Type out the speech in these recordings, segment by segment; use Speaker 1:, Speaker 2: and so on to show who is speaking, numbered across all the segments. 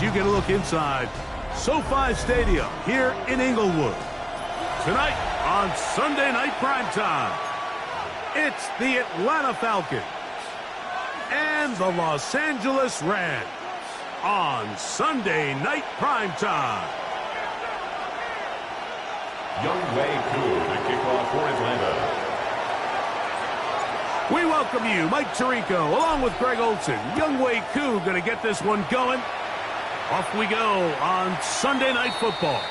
Speaker 1: you get a look inside SoFi Stadium here in Inglewood. Tonight on Sunday Night Primetime, it's the Atlanta Falcons and the Los Angeles Rams on Sunday Night Primetime.
Speaker 2: Younghoe Koo to kick off for Atlanta.
Speaker 1: We welcome you, Mike Tirico, along with Greg Olson. Younghoe Koo going to get this one going. Off we go on Sunday Night Football.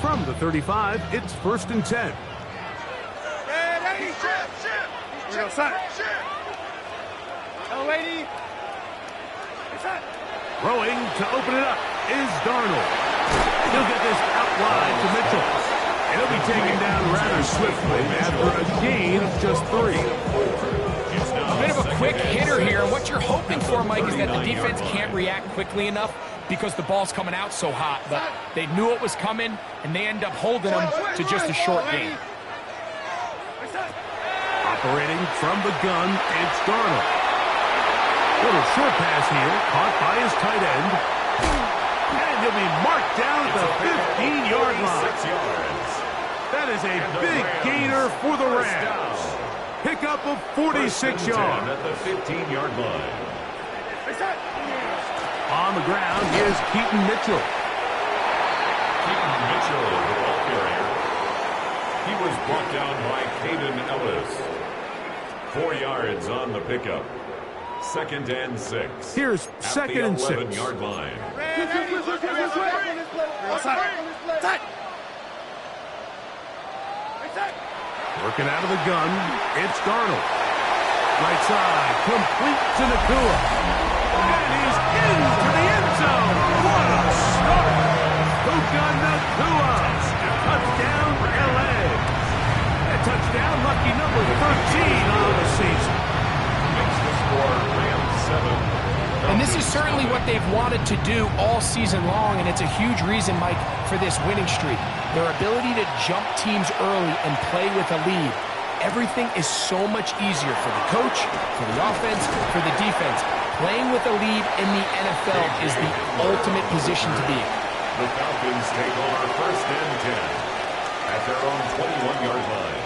Speaker 1: From the 35, it's 1st and 10. Throwing to open it up is Darnold. He'll get this out wide to Mitchell. And he'll be taken down rather swiftly after a gain of just 3.
Speaker 3: A bit of a quick hitter here. What you're hoping for, Mike, is that the defense can't react quickly enough because the ball's coming out so hot. But they knew it was coming, and they end up holding them to just a short gain.
Speaker 1: Operating from the gun, it's Darnold. Little short pass here, caught by his tight end. And he'll be marked down at the 15-yard line. That is a big gainer for the Rams. Pickup of 46 yards.
Speaker 2: At the 15-yard line.
Speaker 1: On the ground is Keaton Mitchell.
Speaker 2: Keaton Mitchell, the ball carrier. He was brought down by Caden Ellis. 4 yards on the pickup. 2nd and 6.
Speaker 1: Here's 2nd and 6.
Speaker 2: 11-yard line.
Speaker 1: Working out of the gun, it's Darnold. Right side, complete to Nakua. And he's into the end zone. What a start. Puka Nakua. Touchdown, L.A. A touchdown, lucky number 13 on the season.
Speaker 2: Makes the score Rams 7.
Speaker 3: And this is certainly what they've wanted to do all season long, and it's a huge reason, Mike, for this winning streak. Their ability to jump teams early and play with a lead. Everything is so much easier for the coach, for the offense, for the defense. Playing with a lead in the NFL is the ultimate position to be in.
Speaker 2: The Falcons take over 1st and 10 at their own 21-yard line.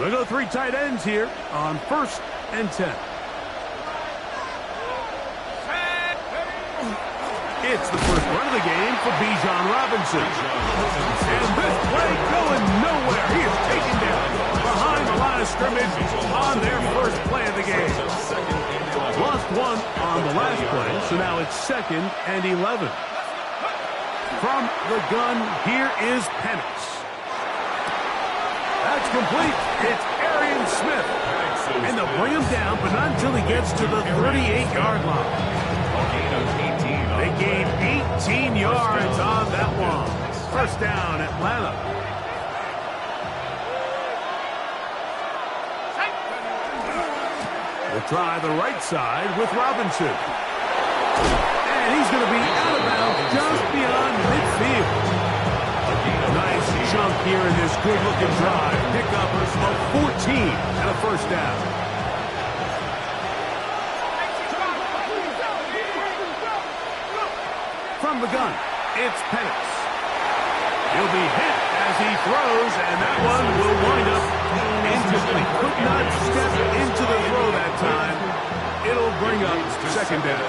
Speaker 1: They'll go 3 tight ends here on 1st and 10. It's the first run of the game for Bijan Robinson. And this play going nowhere. He is taken down behind the line of scrimmage on their first play of the game. Lost 1 on the last play, so now it's 2nd and 11. From the gun, here is Penix. That's complete. It's Arian Smith. And they'll bring him down, but not until he gets to the 38-yard line. They gained 18 yards on that one. 1st down, Atlanta. We'll try the right side with Robinson. And he's going to be out of bounds just beyond midfield. Nice chunk here in this good-looking drive. Pickup of 14 and a 1st down. From the gun, it's Penix. He'll be hit as he throws, and that one will wind up incomplete. Could not step into the throw that time. It'll bring up 2nd down.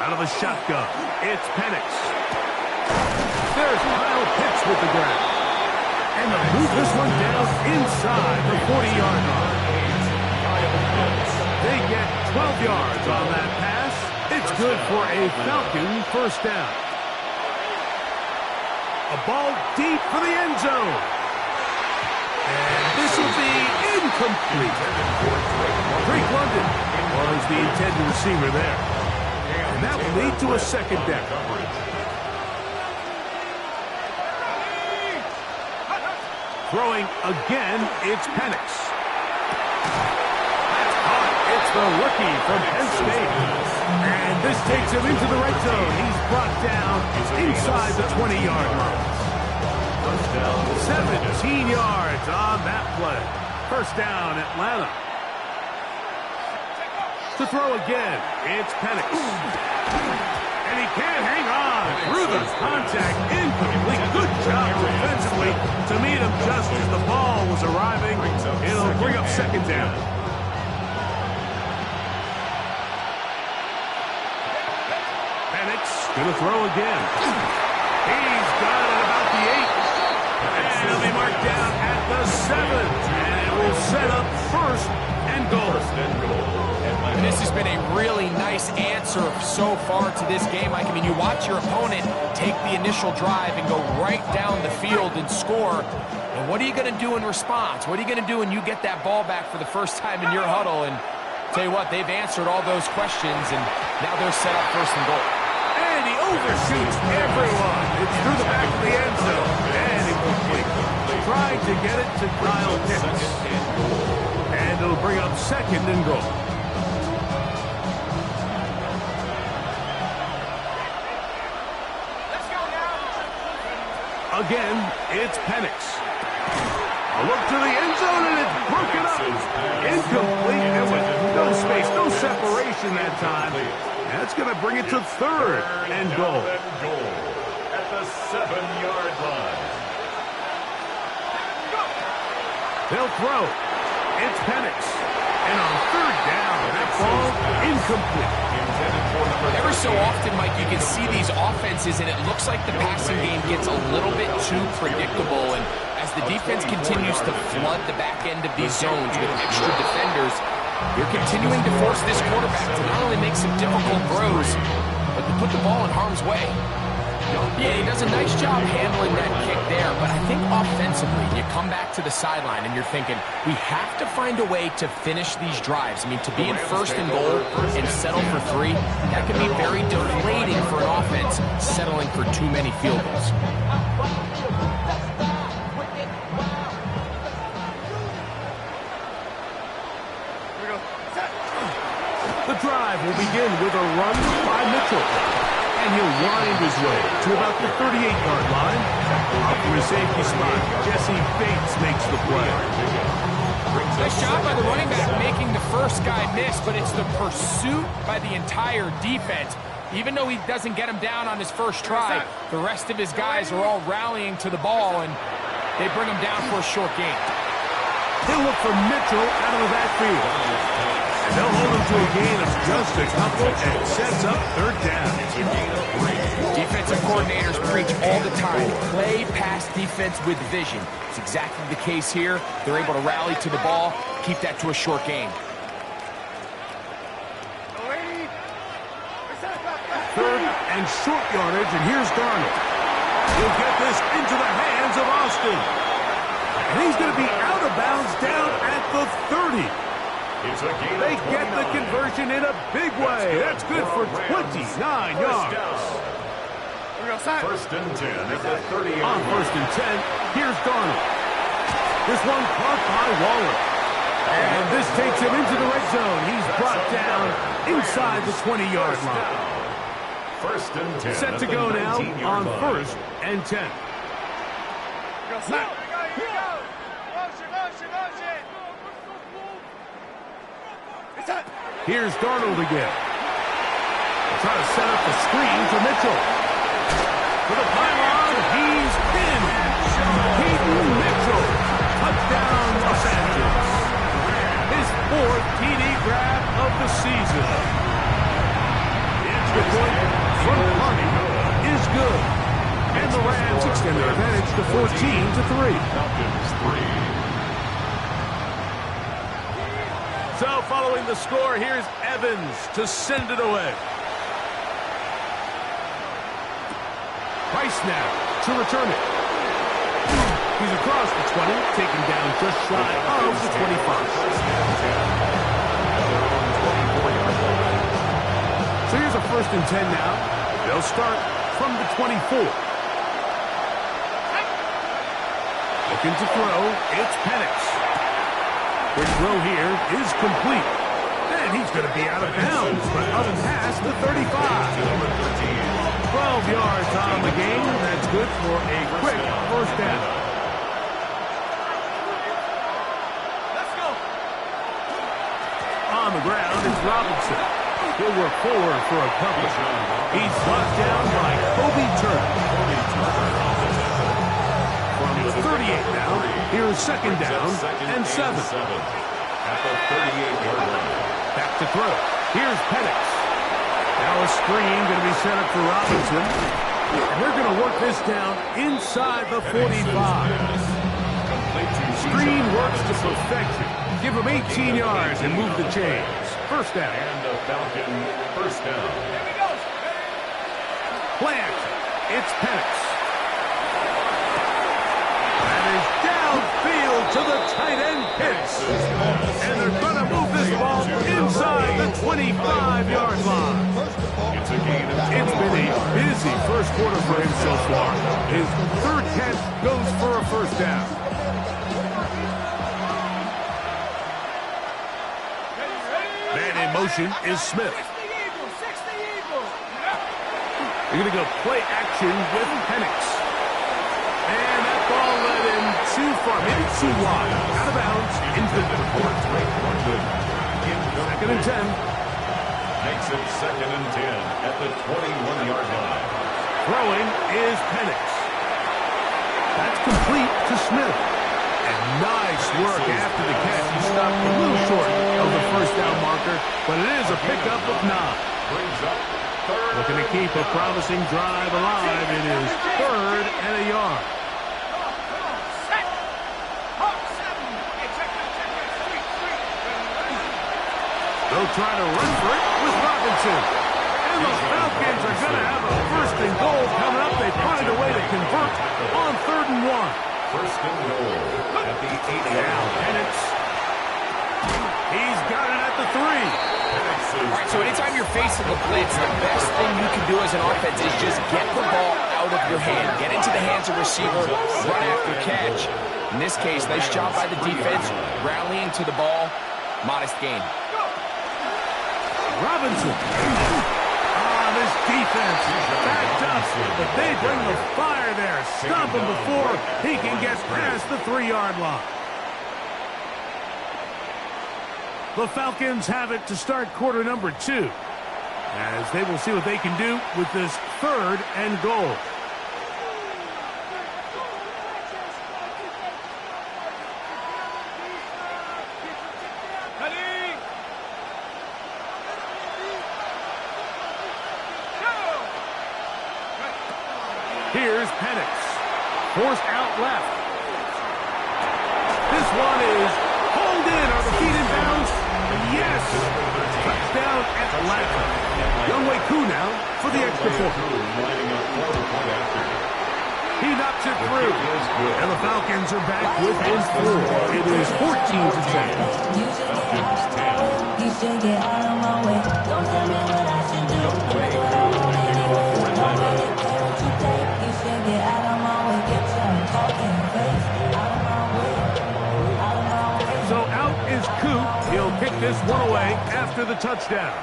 Speaker 1: Out of the shotgun, it's Penix. There's Kyle Pitts with the grab. And they'll move this one down inside the 40-yard line. They get 12 yards on that pass. It's good for a Falcon 1st down. A ball deep for the end zone. And this will be incomplete. Drake London was the intended receiver there. And that lead to a second down. Throwing again, it's Penix. That's caught. It's the rookie from Penn State. And this takes him into the red zone. He's brought down inside the 20-yard line. 17 yards on that play. First down, Atlanta. To throw again, it's Penix. And he can't hang on through the contact. Incomplete. Good job defensively to meet him just as the ball was arriving. It'll bring up second down. Penix going to throw again. He's got it about the 8. And he'll be marked down at the 7. And it will set up first and goal.
Speaker 3: And this has been a really nice answer so far to this game, Mike. I mean, you watch your opponent take the initial drive and go right down the field and score. And what are you going to do in response? What are you going to do when you get that ball back for the first time in your huddle? And tell you what, they've answered all those questions, and now they're set up first and goal.
Speaker 1: And he overshoots everyone. It's through the back of the end zone. And incomplete. Trying to get it to Kyle Pitts. And it'll bring up second and goal. Again, it's Penix. A look to the end zone, and it's broken up. Incomplete, and with no space, no separation that time. That's going to bring it to third and goal.
Speaker 2: At the 7-yard line.
Speaker 1: They'll throw. It's Penix. And on third down, that ball incomplete.
Speaker 3: Every so often, Mike, you can see these offenses, and it looks like the passing game gets a little bit too predictable. And as the defense continues to flood the back end of these zones with extra defenders, you're continuing to force this quarterback to not only make some difficult throws, but to put the ball in harm's way. Yeah, he does a nice job handling that kick there, but I think offensively, you come back to the sideline and you're thinking, we have to find a way to finish these drives. I mean, to be in first and goal and settle for 3, that can be very deflating for an offense settling for too many field goals.
Speaker 1: The drive will begin with a run by Mitchell. And he'll wind his way to about the 38-yard line. Up from his safety spot, Jesse Bates makes the play.
Speaker 3: Nice job by the running back making the first guy miss, but it's the pursuit by the entire defense. Even though he doesn't get him down on his first try, the rest of his guys are all rallying to the ball, and they bring him down for a short gain.
Speaker 1: He'll look for Mitchell out of the backfield. And they'll hold him to a gain of just a couple and sets up third down.
Speaker 3: Defensive coordinators preach all the time, play pass defense with vision. It's exactly the case here. They're able to rally to the ball, keep that to a short gain.
Speaker 1: Third and short yardage, and here's Darnold. He'll get this into the hands of Austin. And he's going to be out of bounds down at the 30. They get the conversion in a big way. That's good for 29 yards.
Speaker 2: First and 10 at the 30-yard line.
Speaker 1: On first and 10, here's Darnold. This one caught by Waller. And this takes him into the red zone. He's brought down inside the 20-yard line.
Speaker 2: First and 10.
Speaker 1: Set to go now on first and 10. Here's Darnold again. Try to set up the screen for Mitchell. For the pylon, he's in. Keaton Mitchell. Touchdown, Los Angeles. His 4th TD grab of the season. The extra point from Carney is good. And the Rams extend their advantage to 14-3. So following the score, here's Evans to send it away. Price now to return it. He's across the 20, taken down just shy of the 25. So here's a a 1st and 10 now. They'll start from the 24. Looking to throw. It's Penix. Quick throw here is complete. And he's going to be out of bounds, but up past the 35. 12 yards on the game. That's good for a quick 1st down. Let's go. On the ground is Robinson. He'll work forward for a couple. He's brought down by Kobe Turner. From the 38 now, here's 2nd down and 7.
Speaker 2: At the 38-yard line.
Speaker 1: Back to throw. Here's Penix. Now a screen going to be set up for Robinson. And they're going to work this down inside the 45. Screen works to perfection. Give him 18 yards and move the chains. 1st down.
Speaker 2: And the Falcon 1st down.
Speaker 1: Plant. It's Penix. That is downfield to the tight end Pitts. And they're going to move this ball inside the 25-yard line. It's been a busy 1st quarter for him so far. His 3rd catch goes for a 1st down. Man in motion is Smith. You're going to go play action with Penix. And that ball led him too far, maybe too wide. Out of bounds, into the court. 2nd and 10.
Speaker 2: Makes it 2nd and 10 at the 21-yard line.
Speaker 1: Throwing is Penix. That's complete to Smith. And nice work after the catch. He stopped a little short of the 1st down marker, but it is a pickup of 9.
Speaker 2: Brings up 3rd.
Speaker 1: Looking to keep a promising drive alive. It is 3rd and a yard. They'll try to run for it with Robinson. And the Falcons are going to have a 1st and goal coming up. They find a way to convert on 3rd and 1.
Speaker 2: 1st and goal at the 8-yard line.
Speaker 1: Penix. He's got it at the 3.
Speaker 3: All right, so anytime you're facing the blitz, the best thing you can do as an offense is just get the ball out of your hand. Get into the hands of receiver, run after catch. In this case, nice job by the defense, rallying to the ball. Modest gain.
Speaker 1: Robinson. This defense backed up, but they bring the fire there. Stop him before he can get past the 3-yard line. The Falcons have it to start quarter number 2, as they will see what they can do with this 3rd and goal. Here's Penix. Forced out left. This one is pulled in. Are the feet in bounds? Yes. Touchdown Atlanta. Younghoe Koo now for the extra point. He knocks it through. And the Falcons are back within 4. It is 14-10.
Speaker 4: You should get out of my way. Don't tell me what I should do. I'm gonna do what I want anyway. Don't really care what you think. You should get out of my way. Get your talking face out of my way. Out of my way.
Speaker 1: So out is Coop. He'll kick this one away after the touchdown.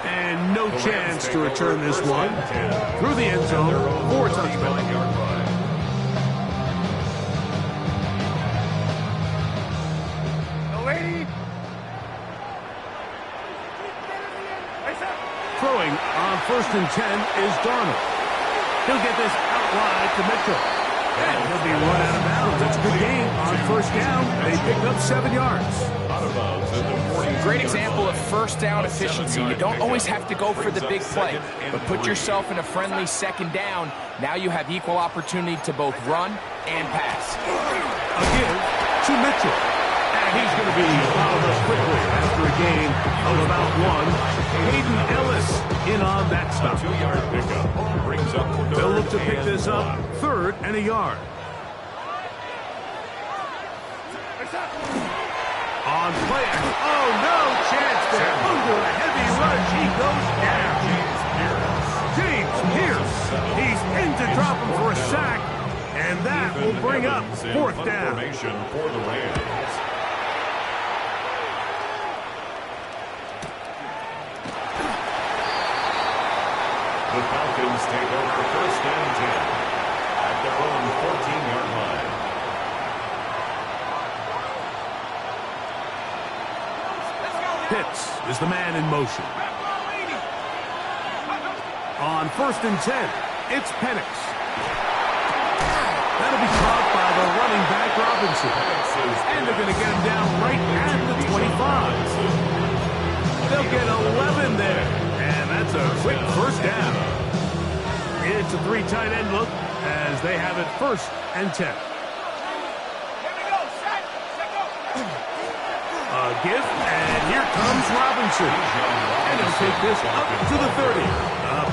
Speaker 1: And no chance to return this one. Through the end zone for a touchdown. Throwing on 1st and 10 is Darnold. He'll get this out wide to Mitchell. And he'll be run out of bounds. That's a good game. On 1st down, they picked up 7 yards.
Speaker 3: Great example of 1st down efficiency. You don't always have to go for the big play, but put yourself in a friendly 2nd down. Now you have equal opportunity to both run and pass.
Speaker 1: A give to Mitchell. And he's going to be fouled up quickly after a gain of about 1. Hayden Ellis in on that stop.
Speaker 2: 2-yard pickup brings up 3rd.
Speaker 1: They'll look to pick this up 3rd and a yard. On play. Oh, no chance there. Under a heavy rush, he goes down. James Pierce. He's in to drop him for a sack, and that will bring up fourth down.
Speaker 2: For the Rams. The Falcons take over first and 10 at their own 14-yard line.
Speaker 1: Pitts is the man in motion. On first and 10, it's Penix. That'll be caught by the running back Robinson. And they're going to get him down right at the 25. They'll get 11 there. And that's a quick first down. It's a three tight end look as they have it first and 10. A give, and here comes Robinson. And he'll take this up to the 30.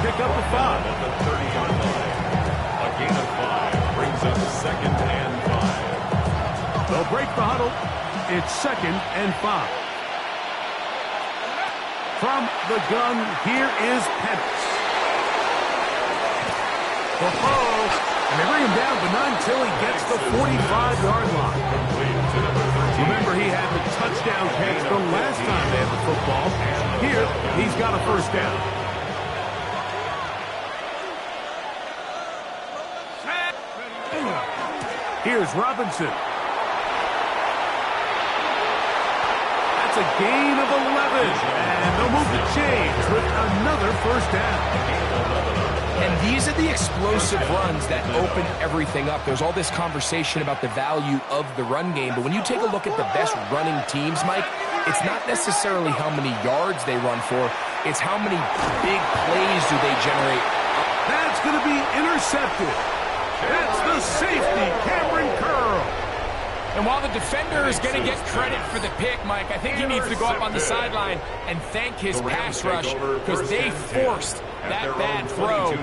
Speaker 1: Pick up the 5.
Speaker 2: At the 30-yard line. A gain of 5 brings up second and 5.
Speaker 1: They'll break the huddle. It's second and 5. From the gun, here is Penix. And they bring him down, but not until he gets the 45-yard line. Remember, he had the touchdown catch the last time they had the football. Here, he's got a first down. Here's Robinson. That's a gain of 11. And they'll move the chains with another first down.
Speaker 3: And these are the explosive runs that open everything up. There's all this conversation about the value of the run game, but when you take a look at the best running teams, Mike, it's not necessarily how many yards they run for, it's how many big plays do they generate.
Speaker 1: That's going to be intercepted. That's the safety, Cameron Curl.
Speaker 3: And while the defender is going to get credit for the pick, Mike, I think he needs to go up on the sideline and thank his pass rush because they forced that bad throw.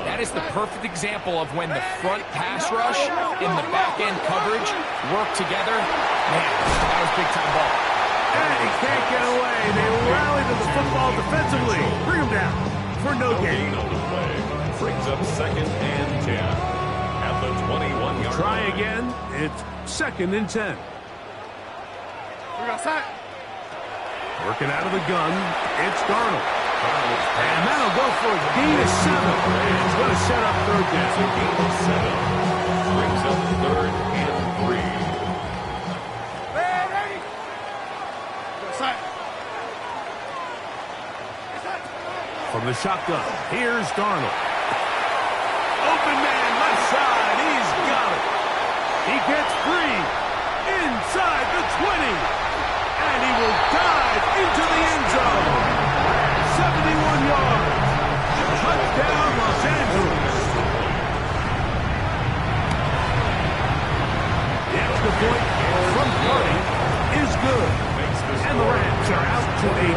Speaker 3: That is the perfect example of when the front pass rush and the back-end coverage work together. Man, that was big-time ball.
Speaker 1: And he can't get away. They rally to the football defensively. Bring him down for no gain.
Speaker 2: On the play brings up second and 10 at the 21-yard line.
Speaker 1: Try again. It's second and 10. Working out of the gun, it's Darnold. And that'll go for a gain of 7. And it's going to set up third down.
Speaker 2: A gain of 7 brings up third and 3.
Speaker 1: From the shotgun, here's Darnold. Open man, left side, he's got it. He gets free inside the 20. And he will dive into the end zone. 71 yards. Touchdown, Los Angeles. The extra point from Purdy is good. And the Rams are out to a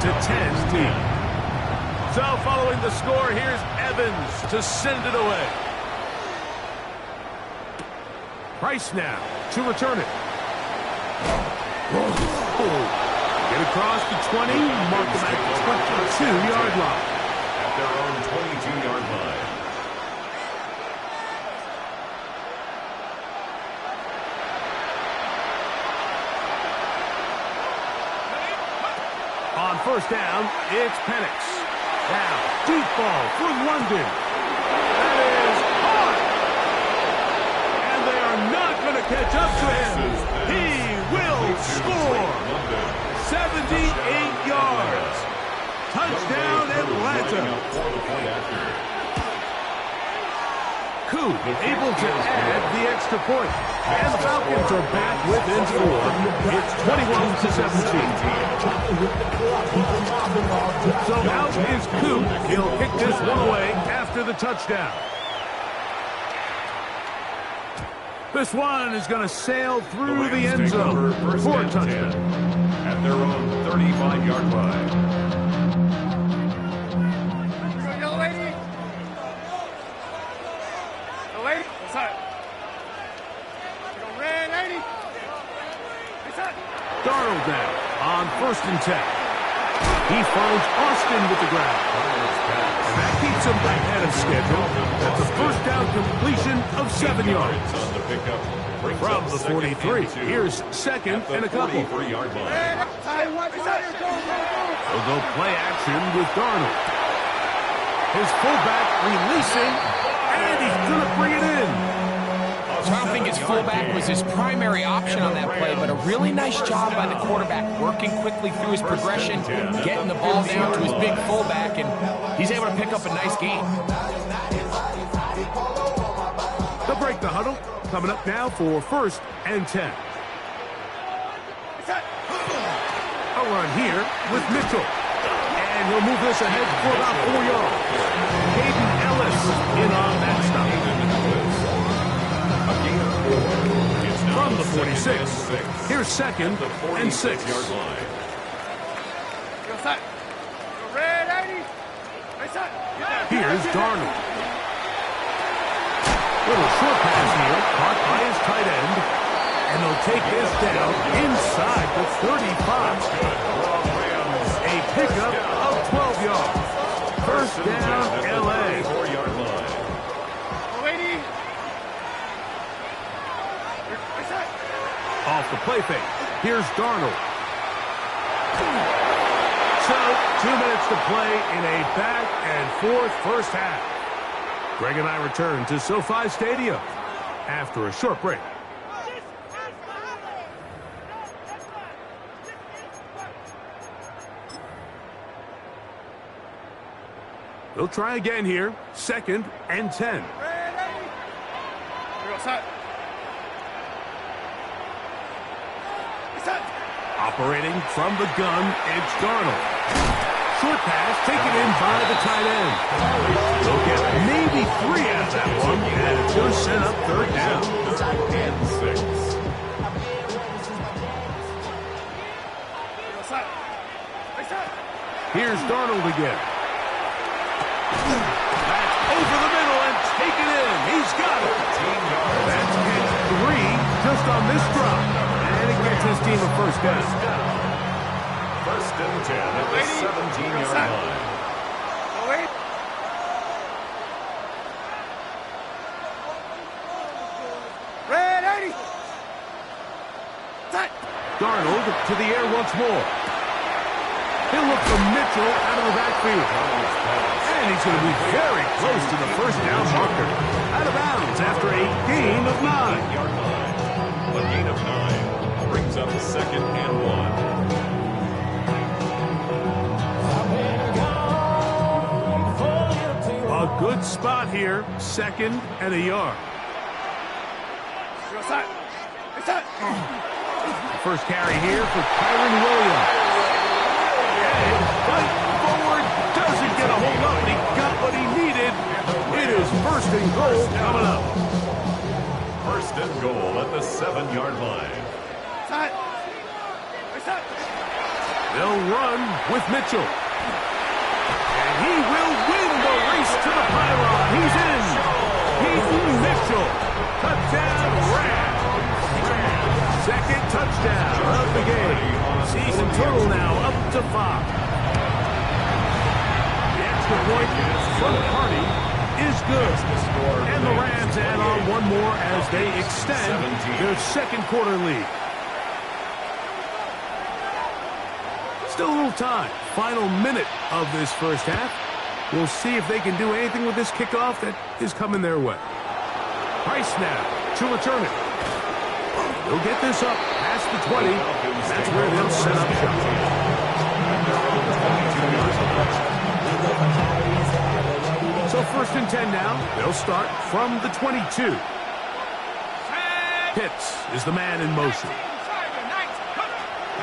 Speaker 1: 21-10 lead. So following the score, here's Evans to send it away. Price now to return it. Get across the 20, mark them at the 22-yard line.
Speaker 2: At their own 22-yard line.
Speaker 1: On first down, it's Penix. Now, deep ball for London. That is caught. And they are not going to catch up to him. He will score. 78 yards. Touchdown, Atlanta. Coup able to add the extra point. And the Falcons are back within 4. It's 21-17. So out is Coup. He'll kick this one away after the touchdown. This one is going to sail through the end zone for a touchdown.
Speaker 2: At their own 35-yard line.
Speaker 1: first and 10. He finds Austin with the grab. And that keeps him ahead of schedule. That's a first down completion of 7 yards.
Speaker 2: On the pickup.
Speaker 1: From the 43, here's second and a couple.
Speaker 2: 43-yard line.
Speaker 1: They'll go play action with Darnold. His fullback releasing, and he's going to bring it in.
Speaker 3: So I don't think his fullback was his primary option on that play, but a really nice job by the quarterback, working quickly through his progression, getting the ball down to his big fullback, and he's able to pick up a nice gain.
Speaker 1: They'll break the huddle. Coming up now for first and 10. A run here with Mitchell. And he'll move this ahead for about 4 yards. Caden Ellis in on that stop. From the 46, here's second and 6. Here's Darnold. Little short pass here, caught by his tight end. And they'll take this down inside the 35. A pickup of 12 yards. First down, L.A.
Speaker 2: 4-yard line.
Speaker 1: Off the play fake. Here's Darnold. So, 2 minutes to play in a back-and-forth first half. Greg and I return to SoFi Stadium after a short break. They'll try again here. Second and 10. Operating from the gun, it's Darnold. Short pass taken in by the tight end. They'll get maybe 3 out of that one, and it's going to set up third down.
Speaker 2: 3rd and 6.
Speaker 1: Here's Darnold again. That's over the middle and taken in. He's got it. That's catch 3 just on this drop. And it gets his team a first down.
Speaker 2: First and 10 at the 17-yard line.
Speaker 1: Darnold to the air once more. He'll look for Mitchell out of the backfield. And he's going to be very close to the first down marker. Out of bounds after a gain of 9.
Speaker 2: 9-yard line. A gain of 9 brings up second and 1.
Speaker 1: A good spot here. Second and a yard. First carry here for Kyron Williams. And fight forward. Doesn't get a hold up, but he got what he needed. It is first and goal coming up.
Speaker 2: First and goal at the 7-yard line.
Speaker 1: They'll run with Mitchell. And he will win the race to the pylon. He's in. Peyton Mitchell. Touchdown, Rams. Second touchdown of the game. Season total now up to 5. The extra point from Hardy is good. And the Rams add on one more as they extend their second quarter lead. Still a little time. Final minute of this first half. We'll see if they can do anything with this kickoff that is coming their way. Price now to return it. They'll get this up past the 20. That's where they'll set up shop. So first and 10 now. They'll start from the 22. Pitts is the man in motion.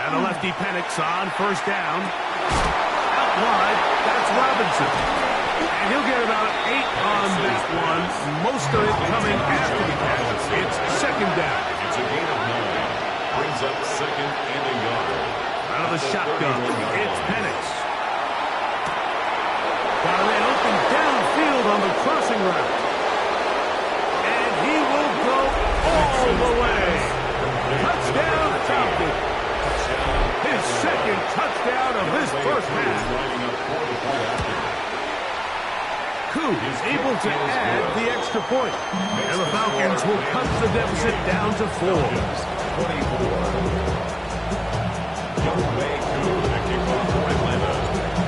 Speaker 1: And the lefty Penix on first down. Out wide, that's Robinson. And he'll get about 8 on that one. Most of it coming after the catch. It's second down.
Speaker 2: It's a gain of 9. Brings up second and a yard.
Speaker 1: Out of the shotgun, it's Penix. Got a man open downfield on the crossing route. And he will go all the way. Touchdown, Falcons. His second Koo is able to add the extra point. And the Falcons will cut the deficit down to 4.
Speaker 2: 24. Younghoe Koo, the kickoff for Atlanta.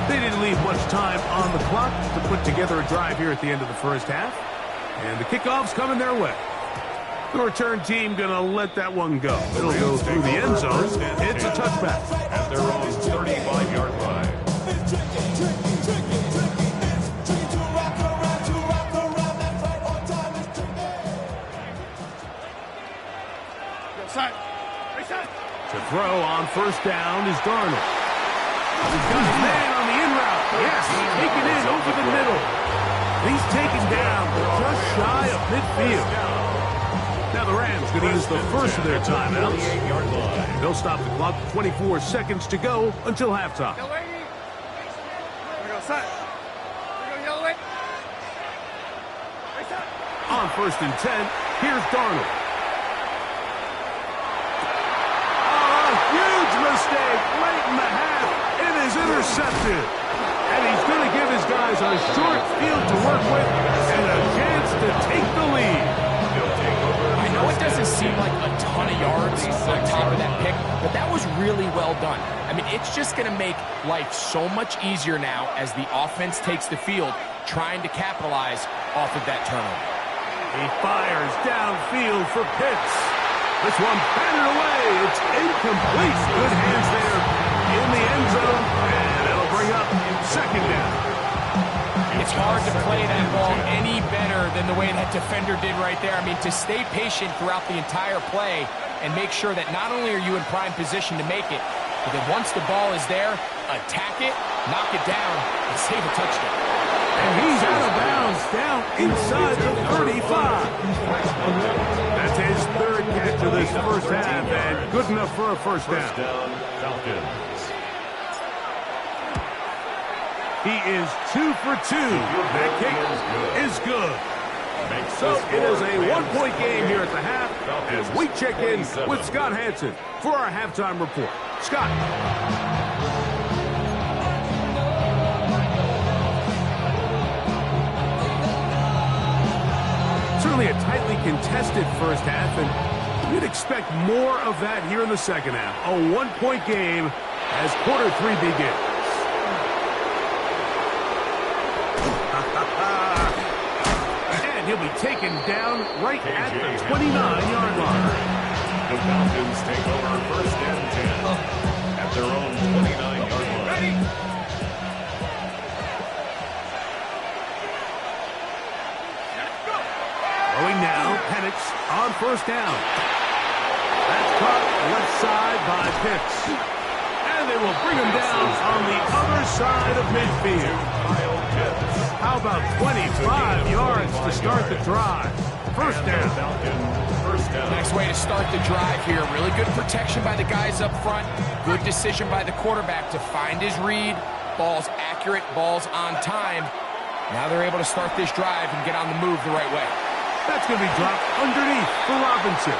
Speaker 1: They didn't leave much time on the clock to put together a drive here at the end of the first half. And the kickoff's coming their way. The return team going to let that one go. It'll go through the end zone. It's a touchback.
Speaker 2: At their own 35-yard line.
Speaker 1: To throw on first down is Darnold. He's got his man on the in route. Yes, taken in over the middle. He's taken down just shy of midfield. Now the Rams going to use the first of their timeouts. They'll stop the clock. 24 seconds to go until halftime. On first and 10, here's Darnold. Huge mistake late in the half. It is intercepted. And he's going to give his guys a short field to work with and a chance to take the lead.
Speaker 3: I know it doesn't seem like a ton of yards on top of that pick, but that was really well done. I mean, it's just going to make life so much easier now as the offense takes the field, trying to capitalize off of that turnover.
Speaker 1: He fires downfield for Pitts. This one batted away. It's incomplete. Good hands there in the end zone, and it'll bring up second down.
Speaker 3: It's hard to play that ball any better than the way that defender did right there. I mean, to stay patient throughout the entire play and make sure that not only are you in prime position to make it, but then once the ball is there, attack it, knock it down, and save a touchdown.
Speaker 1: And he's out of bounds down inside the 35. That's his third catch of this first half, and good enough for a first down.
Speaker 2: Falcons.
Speaker 1: He is 2 for 2. That kick is good. So it is a one-point game here at the half as we check in with Scott Hansen for our halftime report. Scott. Certainly a tightly contested first half, and you'd expect more of that here in the second half. A one-point game as quarter 3 begins. And he'll be taken down right at the 29-yard line.
Speaker 2: The Falcons take over first and 10 at their own 29-yard line. Ready?
Speaker 1: Going now, Penix on first down. That's caught left side by Pitts. And they will bring him down on the other side of midfield. How about 25 yards to start the drive? First down.
Speaker 3: Nice way to start the drive here. Really good protection by the guys up front. Good decision by the quarterback to find his read. Ball's accurate, ball's on time. Now they're able to start this drive and get on the move the right way.
Speaker 1: That's going to be dropped underneath for Robinson.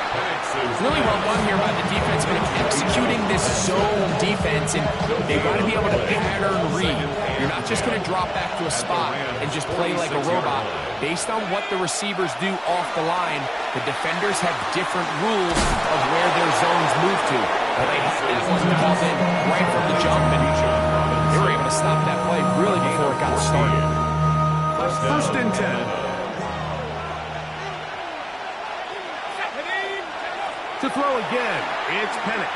Speaker 3: Really well done here by the defense, but executing this zone defense, and they've got to be able to pattern read. You're not just going to drop back to a spot and just play like a robot. Based on what the receivers do off the line, the defenders have different rules of where their zones move to. Well, they had that one called in right from the jump, and they were able to stop that play really before it got started.
Speaker 1: First and 10. To throw again, it's Penix.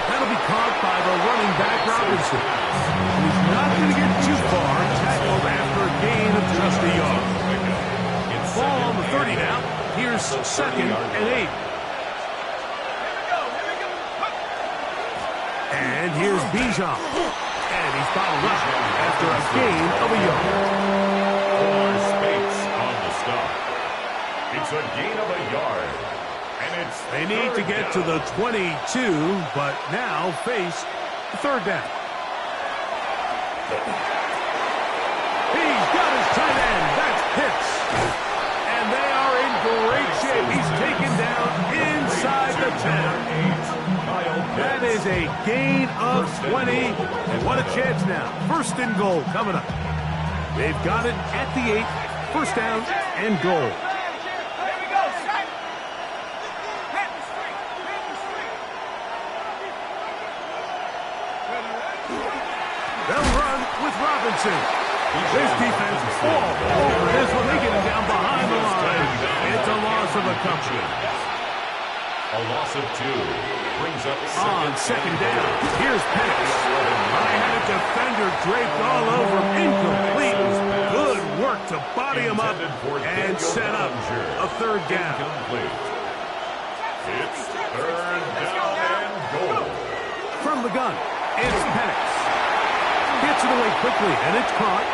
Speaker 1: That'll be caught by the running back, Robinson. And he's not going to get too far, tackled after a gain of just a yard. Ball on the 30 now. Here's second and 8. And here's Bijan. And he's fouled up after a gain of a yard.
Speaker 2: More space on the stop. It's a gain of a yard.
Speaker 1: They need to get to the 22, but now face the third down. He's got his tight end. That's Pitts. And they are in great shape. He's taken down inside the 10. That is a gain of 20. And what a chance now. First and goal coming up. They've got it at the 8, first down and goal. They'll run with Robinson. This defense all over this when they get him down behind the line. It's a loss of a couple.
Speaker 2: A loss of 2 brings up
Speaker 1: second down. Here's Penix. I had a defender draped all over him. Incomplete. Good work to body him up and set up a third down.
Speaker 2: It's third down and goal.
Speaker 1: From the gun, it's Penix. Gets it away quickly, and it's caught.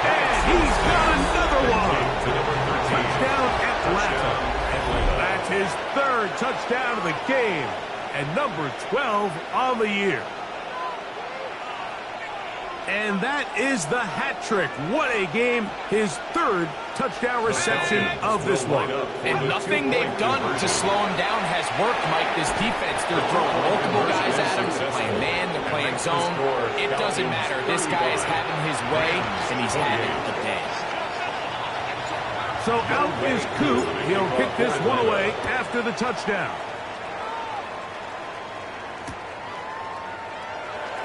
Speaker 1: And he's got another one. Touchdown Atlanta. That's his third touchdown of the game, and number 12 on the year. And that is the hat trick. What a game. His third touchdown reception of this one.
Speaker 3: And nothing they've done to slow him down has worked, Mike. This defense, they're throwing multiple guys at him. They're playing man, they're playing zone. It doesn't matter. This guy is having his way, and he's having the day.
Speaker 1: So out is Coop. He'll kick this one away after the touchdown.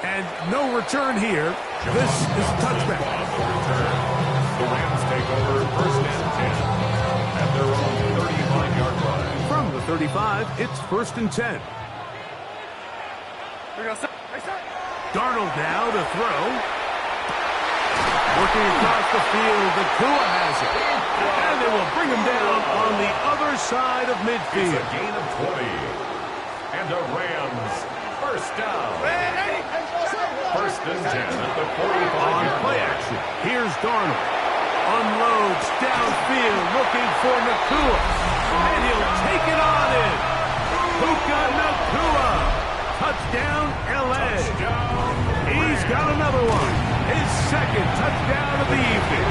Speaker 1: And no return here. This is a touchback.
Speaker 2: The Rams take over first and 10 at their own 35-yard line.
Speaker 1: From the 35, it's first and 10. Darnold now to throw. Working across the field, the Tua has it. And they will bring him down on the other side of midfield.
Speaker 2: It's a gain of 20. And the Rams first down. First and 10 at the 45-yard line.
Speaker 1: Play action. Here's Darnold. Unloads downfield looking for Nakua. And he'll take it on in. Puka Nakua. Touchdown, L.A. He's got another one. His second touchdown of the evening.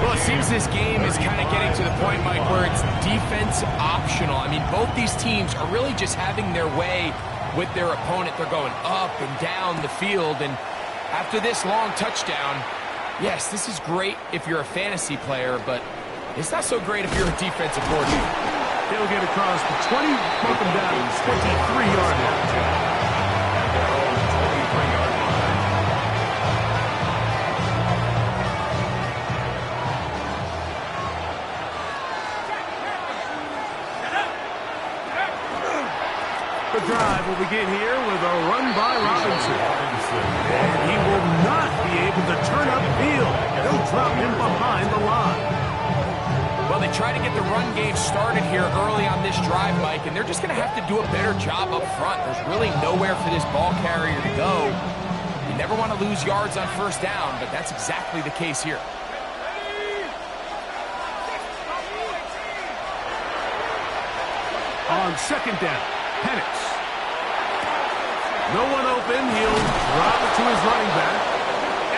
Speaker 3: Well, it seems this game is kind of getting to the point, Mike, where it's defense optional. I mean, both these teams are really just having their way with their opponent. They're going up and down the field, and after this long touchdown, yes, this is great if you're a fantasy player, but it's not so great if you're a defensive coordinator.
Speaker 1: They'll get across the 20, bump them down 23-yard line. The drive will begin here with a run by Robinson. And he will not be able to turn upfield. They'll drop him behind the line.
Speaker 3: Well, they try to get the run game started here early on this drive, Mike, and they're just going to have to do a better job up front. There's really nowhere for this ball carrier to go. You never want to lose yards on first down, but that's exactly the case here.
Speaker 1: On second down, Penix. No one open. He'll drop it to his running back.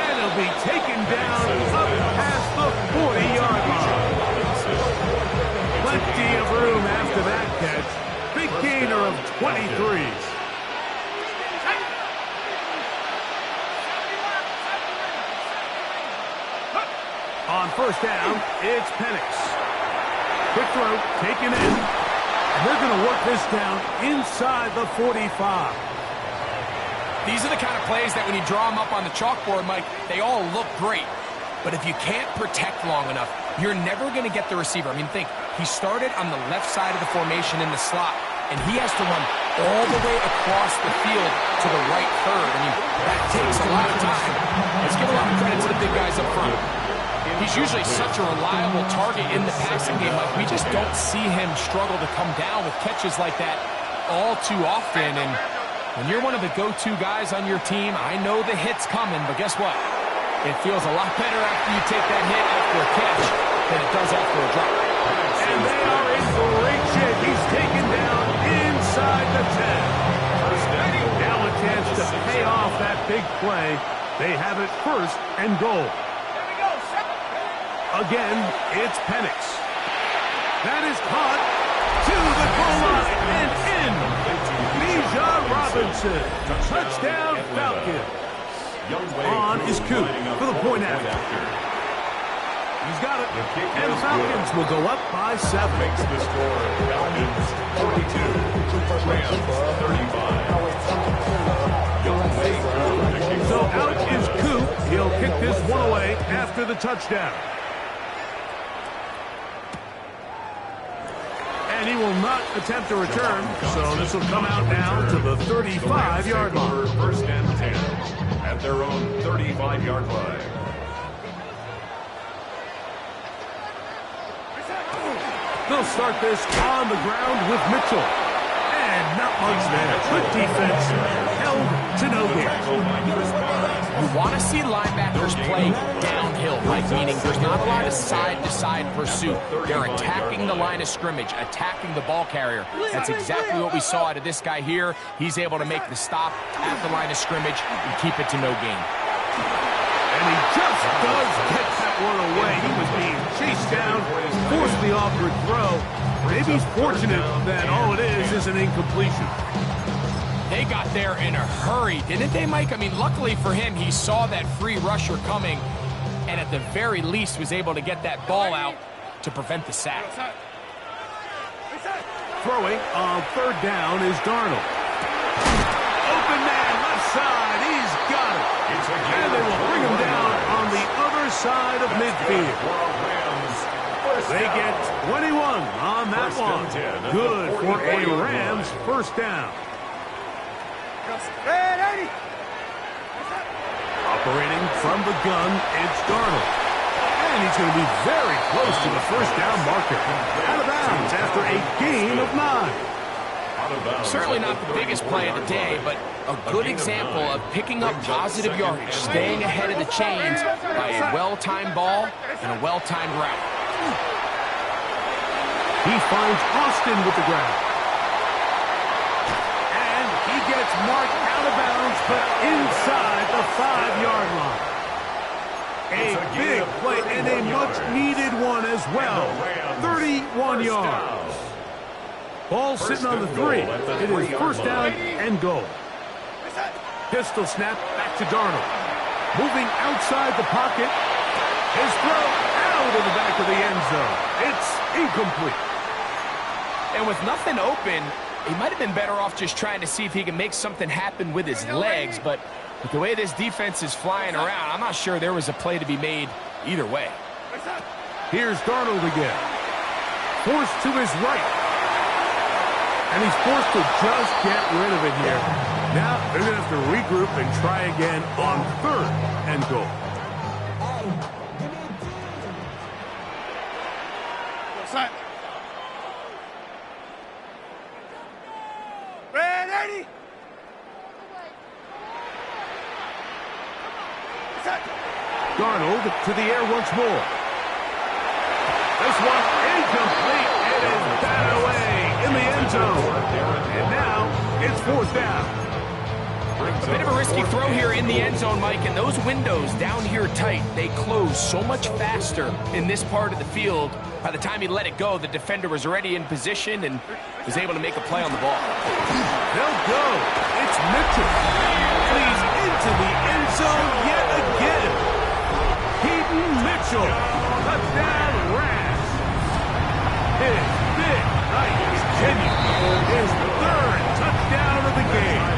Speaker 1: And he'll be taken down up past the 40-yard line. Plenty of room after that catch. Big gainer of 23. On first down, it's Penix. Quick throw, taken in. And they're going to work this down inside the 45.
Speaker 3: These are the kind of plays that when you draw them up on the chalkboard, Mike, they all look great. But if you can't protect long enough, you're never going to get the receiver. I mean, think, he started on the left side of the formation in the slot, and he has to run all the way across the field to the right third. I mean, that takes a lot of time. Let's give a lot of credit to the big guys up front. He's usually such a reliable target in the passing game. Like, we just don't see him struggle to come down with catches like that all too often. And when you're one of the go-to guys on your team, I know the hit's coming, but guess what? It feels a lot better after you take that hit after a catch than it does after a drop.
Speaker 1: And they are in great shape. He's taken down inside the 10. Now a chance to pay off that big play. They have it first and goal. Again, it's Penix. That is caught to the goal line and in. Bijan Robinson. Touchdown, Falcons. On is Coop for the point after. He's got it. And the Falcons will go up by 7.
Speaker 2: Makes the score Falcons 42, Rams 35.
Speaker 1: So out is Coop. He'll kick this one away after the touchdown. And he will not attempt a return, so this will come out now to the 35-yard line.
Speaker 2: First and 10 at their own 35-yard line.
Speaker 1: They'll start this on the ground with Mitchell. And not much there. Good defense held to no gain.
Speaker 3: You want to see linebackers play downhill, Mike, meaning there's not a lot of side-to-side pursuit. They're attacking the line of scrimmage, attacking the ball carrier. That's exactly what we saw out of this guy here. He's able to make the stop at the line of scrimmage and keep it to no gain.
Speaker 1: And he just does get that one away. He was being chased down, forced the awkward throw. Maybe he's fortunate that all it is an incompletion.
Speaker 3: They got there in a hurry, didn't they, Mike? I mean, luckily for him, he saw that free rusher coming and at the very least was able to get that ball out to prevent the sack.
Speaker 1: Throwing on third down is Darnold. Open man, left side, he's got it. And they will bring him down on the other side of midfield. They get 21 on that one. Good for a Rams first down. Operating from the gun, it's Darnold. And he's going to be very close to the first down marker. Out of bounds after a gain of 9.
Speaker 3: Certainly not the biggest play of the day, but a good example of picking up positive yardage, staying ahead of the chains by a well-timed ball and a well-timed route.
Speaker 1: He finds Austin with the ground. And he gets marked out of bounds, but inside the 5-yard line. A big play and a much-needed one as well. 31 yards. Ball sitting on the 3. It is first down and goal. Pistol snap back to Darnold. Moving outside the pocket. His throw out of the back of the end zone. It's incomplete.
Speaker 3: And with nothing open, he might have been better off just trying to see if he can make something happen with his legs, but with the way this defense is flying around, I'm not sure there was a play to be made either way.
Speaker 1: Here's Darnold again. Forced to his right. And he's forced to just get rid of it here. Now they're going to have to regroup and try again on third and goal.
Speaker 5: Ready?
Speaker 1: Darnold to the air once more. This one incomplete. It is batted away in the end zone. And now it's fourth down.
Speaker 3: A bit of a risky throw here in the end zone, Mike, and those windows down here tight, they close so much faster in this part of the field. By the time he let it go, the defender was already in position and was able to make a play on the ball.
Speaker 1: They'll go. It's Mitchell. And he's into the end zone yet again. Keaton Mitchell. Touchdown, Rams. His big night continues. His third touchdown of the game.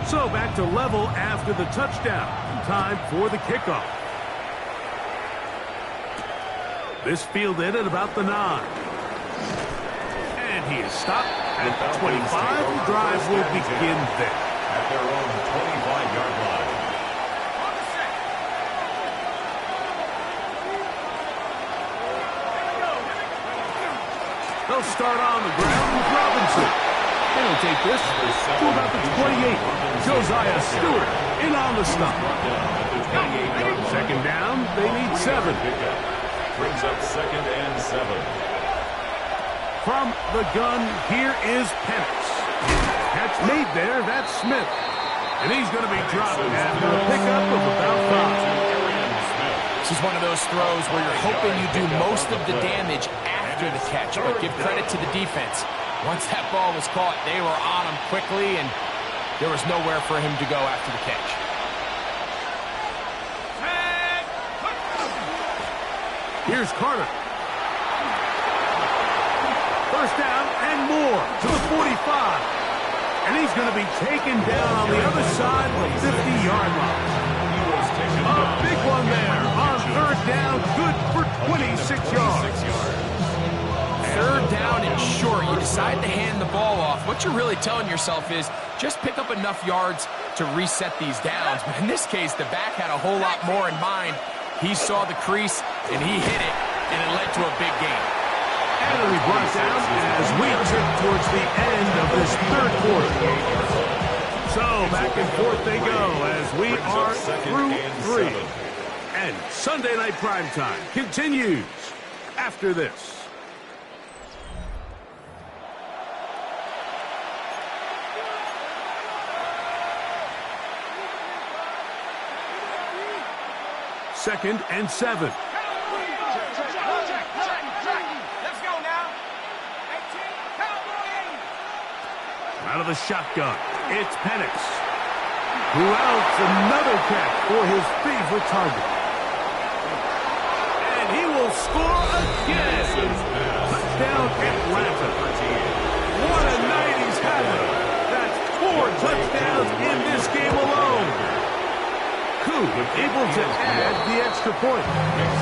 Speaker 1: So back to level after the touchdown. Time for the kickoff. This fielded at about the 9. And he is stopped at the 25. The drive will begin there.
Speaker 2: At their own 25-yard line.
Speaker 1: They'll start on the ground with Robinson. They'll take this to about the 28. Josiah Stewart in on the stop. Second down, they need 7.
Speaker 2: Brings up second and 7.
Speaker 1: From the gun, here is Penix. Catch made there, that's Smith. And he's going to be dropped after a pickup of about 5.
Speaker 3: This is one of those throws where you're hoping you do most of the damage after the catch, but give credit to the defense. Once that ball was caught, they were on him quickly, and there was nowhere for him to go after the catch.
Speaker 1: Here's Carter. First down and more to the 45. And he's going to be taken down on the other side of the 50-yard line. A big one there on third down, good for 26 yards.
Speaker 3: Third down and short, you decide to hand the ball off. What you're really telling yourself is just pick up enough yards to reset these downs. But in this case, the back had a whole lot more in mind. He saw the crease, and he hit it, and it led to a big gain.
Speaker 1: And it'll be brought down as we trip towards the end of this third quarter. So back and forth they go as we are through 3. And Sunday Night Primetime continues after this. Second and 7.
Speaker 5: Let's go now.
Speaker 1: Out of the shotgun, it's Penix, who outs another catch for his favorite target. And he will score again. Touchdown, Atlanta. What a night he's having. That's 4 touchdowns in this game alone. Koo able to add the extra point.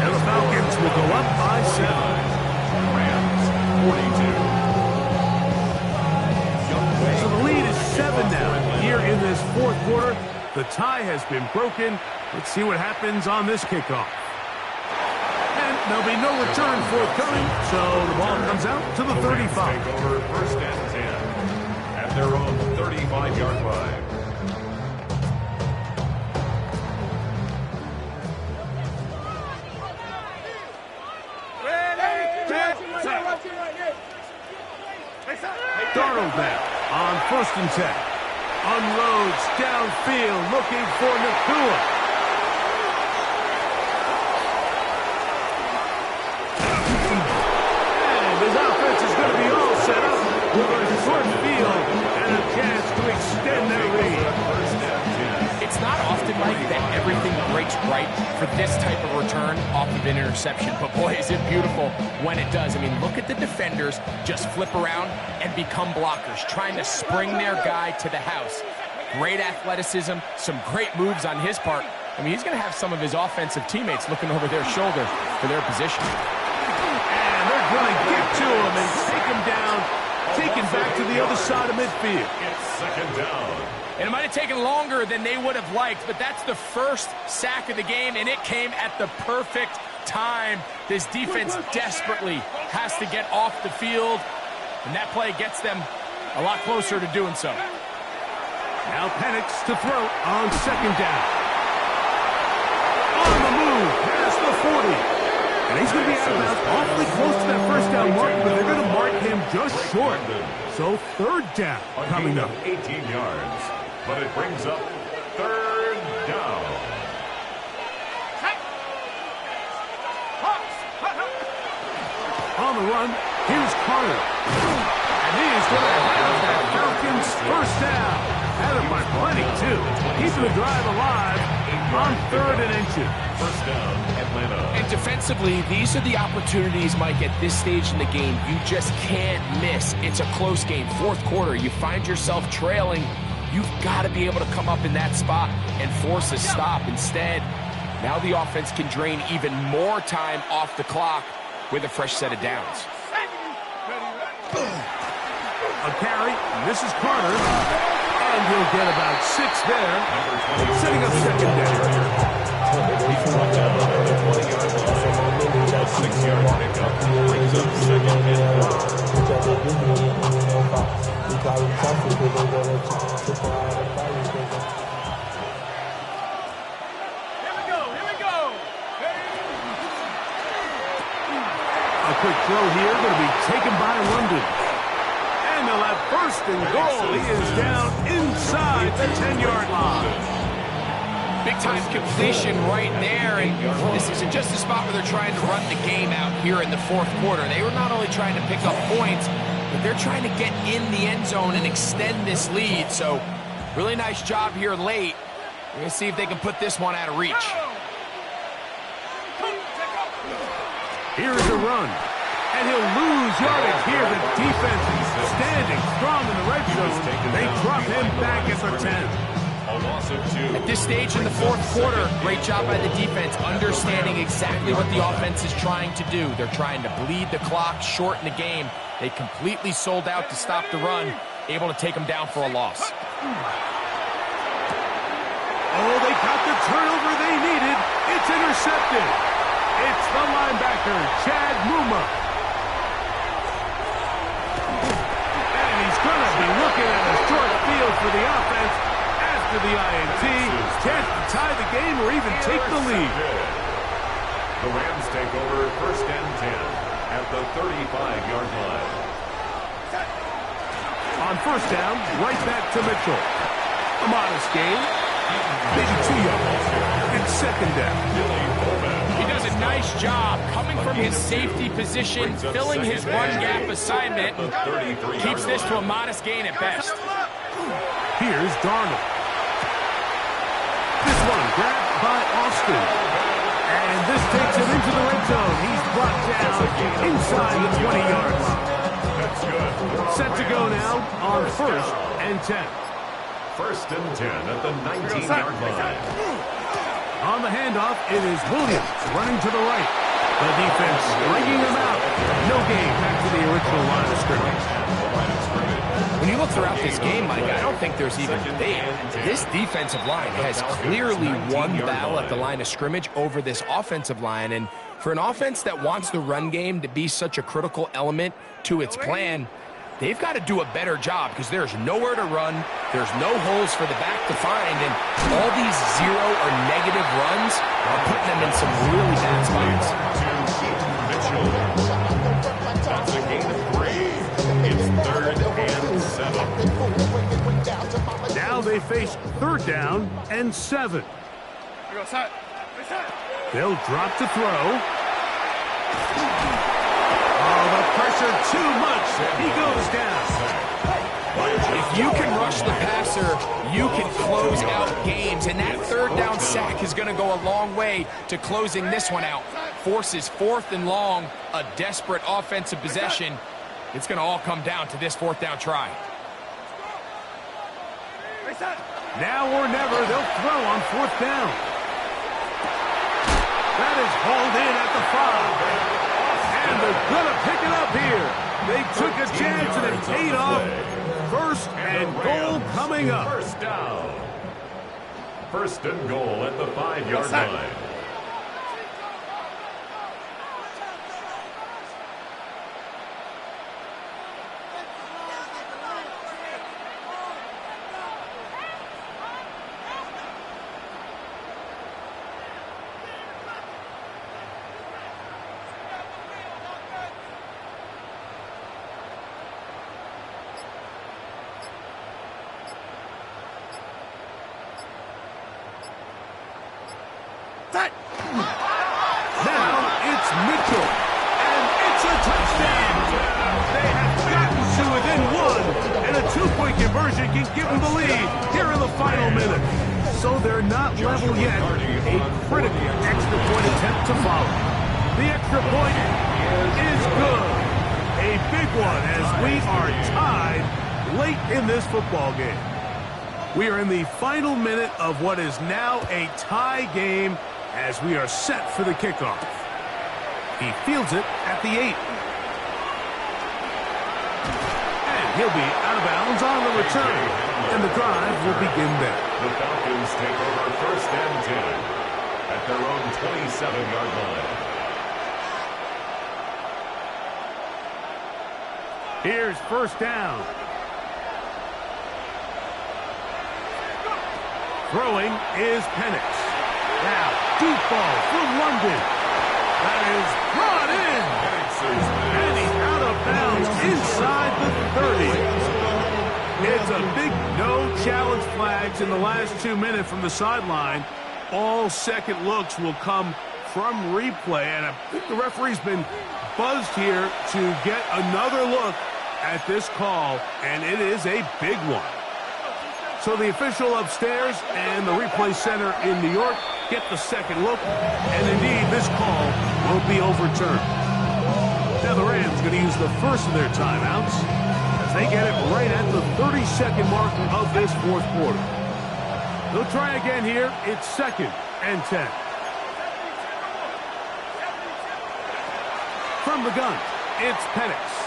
Speaker 1: And the Falcons will go up by 7.
Speaker 2: Rams, 42.
Speaker 1: So the lead is 7 now. Here in this fourth quarter, the tie has been broken. Let's see what happens on this kickoff. And there'll be no return forthcoming, so the ball comes out to the 35.
Speaker 2: Take over first and 10 at their own 35-yard line.
Speaker 1: Darnold now on first and 10. Unloads downfield looking for Nakua. And his offense is going to be all set up with a short field and a chance to extend their lead.
Speaker 3: It's not often, Mike, that everything breaks right for this type of return off of an interception. But, boy, is it beautiful when it does. I mean, look at the defenders just flip around and become blockers, trying to spring their guy to the house. Great athleticism, some great moves on his part. I mean, he's going to have some of his offensive teammates looking over their shoulder for their position.
Speaker 1: And they're going to get to him and take him down, taken back to the other side of midfield.
Speaker 2: It's second down.
Speaker 3: And it might have taken longer than they would have liked, but that's the first sack of the game, and it came at the perfect time. This defense desperately has to get off the field, and that play gets them a lot closer to doing so.
Speaker 1: Now Penix to throw on second down. On the move, past the 40. And he's going to be out of bounds awfully close to that first down mark, but they're going to mark him just short. So third down coming up.
Speaker 2: 18 yards, but it brings up third down.
Speaker 1: On the run, here's Carter. And he is going to have that Falcons first down. Had him by plenty, too. Keeping the drive alive on third and inches.
Speaker 2: First down, Atlanta.
Speaker 3: And defensively, these are the opportunities, Mike, at this stage in the game you just can't miss. It's a close game. Fourth quarter, you find yourself trailing. You've got to be able to come up in that spot and force a stop. Instead, now the offense can drain even more time off the clock with a fresh set of downs.
Speaker 1: A carry. This is Carter. And he'll get about 6 there. Setting up second down.
Speaker 2: He's brought down on the 20-yard line. A 6-yard pickup brings up second and
Speaker 1: 1. A quick throw here, going to be taken by London. And they'll have first and goal. He is down inside the 10-yard line.
Speaker 3: Big-time completion right there, and this isn't just a spot where they're trying to run the game out here in the fourth quarter. They were not only trying to pick up points, but they're trying to get in the end zone and extend this lead. So really nice job here late. We're going to see if they can put this one out of reach.
Speaker 1: Here's a run. And he'll lose yardage here. The defense is standing strong in the red zone. They drop him back at the 10.
Speaker 2: A loss of 2.
Speaker 3: At this stage in the fourth quarter, great job by the defense, understanding exactly what the offense is trying to do. They're trying to bleed the clock, shorten the game. They completely sold out to stop the run, able to take them down for a loss.
Speaker 1: Oh, they got the turnover they needed. It's intercepted. It's the linebacker, Chad Muma. And he's going to be looking at a short field for the offense after the INT. Chance to tie the game or even take the lead.
Speaker 2: The Rams take over 1st and 10 at the 35-yard line.
Speaker 1: On 1st down, right back to Mitchell. A modest gain. Maybe 2 yards. It's 2nd down.
Speaker 3: He does a nice job coming from his safety position, filling his run gap assignment. Keeps this to a modest gain at best.
Speaker 1: Here's Darnold. This one grabbed by Austin. And this takes him into the red zone. He's brought down inside the 20 yards.
Speaker 2: That's good.
Speaker 1: Set to go now on 1st and 10.
Speaker 2: 1st and 10 at the 19-yard line.
Speaker 1: On the handoff, it is Williams running to the right. The defense bringing him out. No gain back to the original line of scrimmage.
Speaker 3: When you look throughout this game, Mike, I don't think there's even debate. This defensive line has clearly won the battle at the line of scrimmage over this offensive line. And for an offense that wants the run game to be such a critical element to its plan, they've got to do a better job because there's nowhere to run. There's no holes for the back to find. And all these 0 or negative runs are putting them in some really bad spots.
Speaker 2: That's a gain of 3. It's 3rd and 7.
Speaker 1: Now they face 3rd down and 7. They'll drop to throw. Oh, the pressure too much. He goes down.
Speaker 3: If you can rush the passer, you can close out games. And that 3rd down sack is going to go a long way to closing this one out. Forces 4th and long, a desperate offensive possession. It's going to all come down to this 4th down try.
Speaker 1: Now or never, they'll throw on 4th down. That is hauled in at the 5. And they're going to pick it up here. They took a chance and it paid off. 1st and goal coming up.
Speaker 2: 1st down. 1st and goal at the 5-yard line.
Speaker 1: Now it's Mitchell, and it's a touchdown. They have gotten to within 1, and a 2-point conversion can give them the lead here in the final minute. So they're not level yet. A critical extra point attempt to follow. The extra point is good. A big one as we are tied late in this football game. We are in the final minute of what is now a tie game as we are set for the kickoff. He fields it at the 8. And he'll be out of bounds on the return. And the drive will begin there.
Speaker 2: The Falcons take over 1st and 10 at their own 27-yard line.
Speaker 1: Here's 1st down. Throwing is Penix. Now, deep ball from London. That is brought in. And he's out of bounds inside the 30. It's a big no-challenge flags in the last 2 minutes from the sideline. All second looks will come from replay. And I think the referee's been buzzed here to get another look at this call, and it is a big one. So the official upstairs and the replay center in New York get the second look, and indeed this call will be overturned. Now the Rams going to use the first of their timeouts as they get it right at the 32nd mark of this fourth quarter. They'll try again here. It's 2nd and 10. From the gun, it's Penix.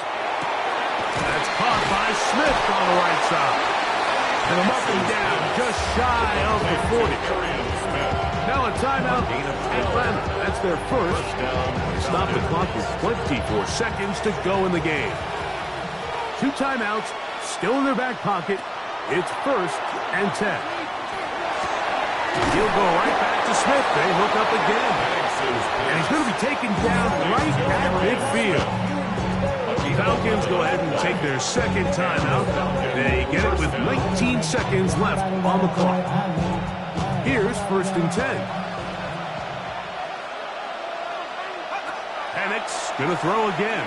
Speaker 1: That's caught by Smith on the right side. And them up and down, just shy of the 40. Now a timeout at Atlanta. That's their first. Stop the clock with 24 seconds to go in the game. 2 timeouts still in their back pocket. It's 1st and 10. He'll go right back to Smith. They hook up again. And he's going to be taken down right at midfield. Falcons go ahead and take their second timeout. They get it with 19 seconds left on the clock. Here's 1st and 10. Penix going to throw again.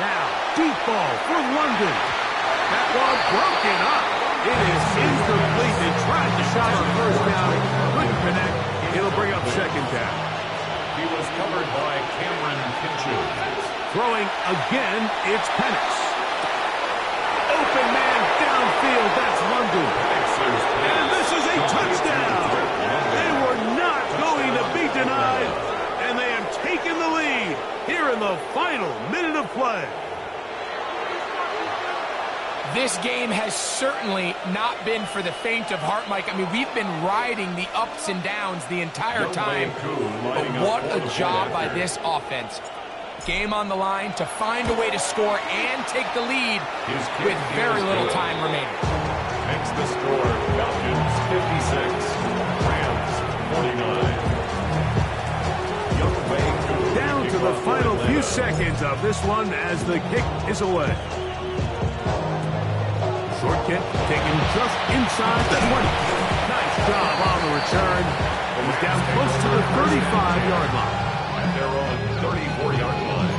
Speaker 1: Now, deep ball for London. That ball broken up. It is incomplete. They tried the shot on 1st down. Couldn't connect. It'll bring up 2nd down.
Speaker 2: He was covered by Cameron Kinchuk.
Speaker 1: Throwing again, it's Penix. Open man downfield, that's London. And this is a touchdown. They were not going to be denied, and they have taken the lead here in the final minute of play.
Speaker 3: This game has certainly not been for the faint of heart, Mike. I mean, we've been riding the ups and downs the entire time, but what a job by this offense. Game on the line to find a way to score and take the lead with very little time remaining.
Speaker 2: Makes the score Falcons 56, Rams 49.
Speaker 1: Down to the final few seconds of this one as the kick is away. Short kick taken just inside the 20. Nice job on the return. He's down close to the 35-yard line.
Speaker 2: At their own 34-yard line.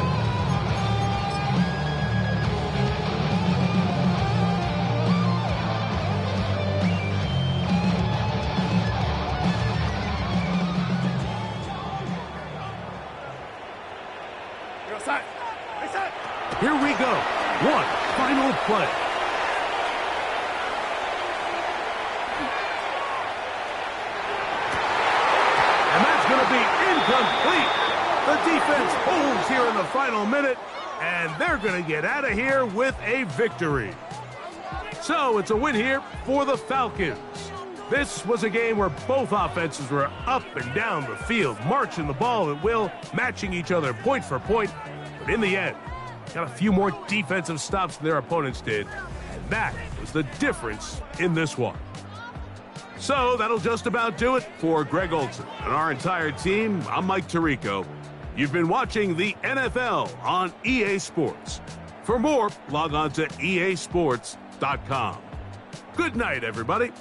Speaker 1: Here we go. One final play. And that's going to be incomplete. The defense holds here in the final minute, and they're going to get out of here with a victory. So it's a win here for the Falcons. This was a game where both offenses were up and down the field, marching the ball at will, matching each other point for point. But in the end, got a few more defensive stops than their opponents did. And that was the difference in this one. So that'll just about do it for Greg Olson and our entire team. I'm Mike Tirico. You've been watching the NFL on EA Sports. For more, log on to easports.com. Good night, everybody.